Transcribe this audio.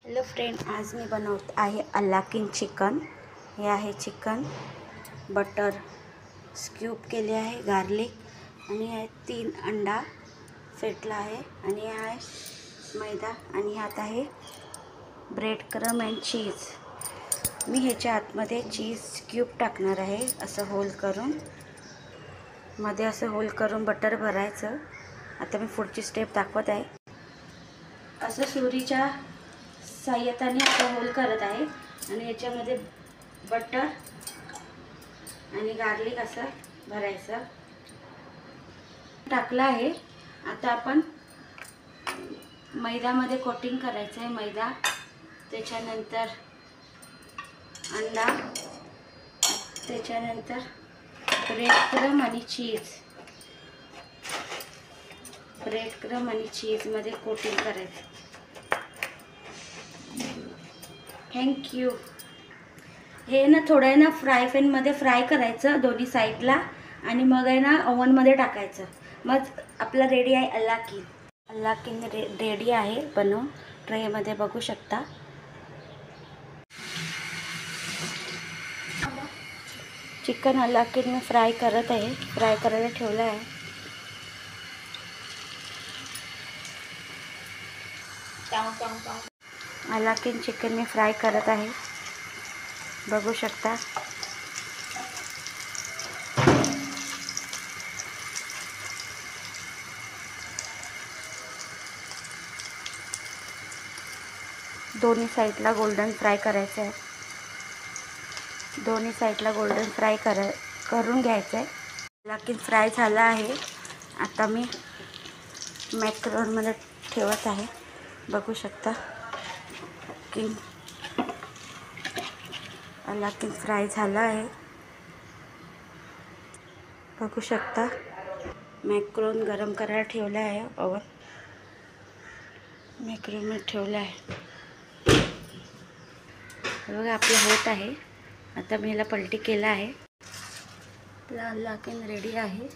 Hello friend, आज मी बनवत आहे अल्लाकिन चिकन। हे आहे चिकन, बटर स्क्यूब केले आहे, गार्लिक आणि हे 3 अंडा फेटला आहे आणि हा आहे मैदा आणि ह्यात आहे ब्रेड क्रम अँड चीज। मी ह्याच्या आतमध्ये चीज क्यूब टाकणार आहे, असं होल करून मध्ये असं होल करून बटर भरायचं। आता मी पुढची स्टेप दाखवत आहे। असं सुरीच्या साह्याने असं होल करत आहे आणि याच्यामध्ये बटर आणि गार्लिक असं भरायचं। टाकलं आहे। आता आपण मैद्यामध्ये कोटिंग करायचं आहे। मैदा, त्याच्यानंतर अंडा, त्याच्यानंतर ब्रेड क्रम आणि चीज। ब्रेड क्रम आणि चीज मध्ये कोटिंग करायचं। Thank you. हे ना थोडं आहे ना फ्राय पॅन मध्ये फ्राय करायचं दोन्ही साईडला आणि मग आहे ना ओव्हन मध्ये टाकायचं। मग आपला रेडी आहे अल्लाकिन। अल्लाकिन रेडी आहे बनवून। ट्रे मध्ये बघू शकता। चिकन अल्लाकिन मी फ्राय करत आहे, फ्राय करायला ठेवलं आहे। अल्लाकिन चिकन मी फ्राय करत आहे, बघू शकता। दोन्ही साईडला गोल्डन फ्राय करायचं आहे। दोन्ही साईडला गोल्डन फ्राय करून घ्यायचं आहे। अल्लाकिन फ्राय झाला आहे। आता मी मॅक्रोनमध्ये ठेवत आहे, बघू शकता की अल्लाकिन फ्राय झाला आहे, बघू शकता। मॅक्रोन गरम करायला ठेवला आहे, ओव्हन मॅक्रोनमध्ये ठेवला आहे। बघा आपलं होत आहे। आता मी याला पलटी केला आहे। आपला अल्लाकिन रेडी आहे।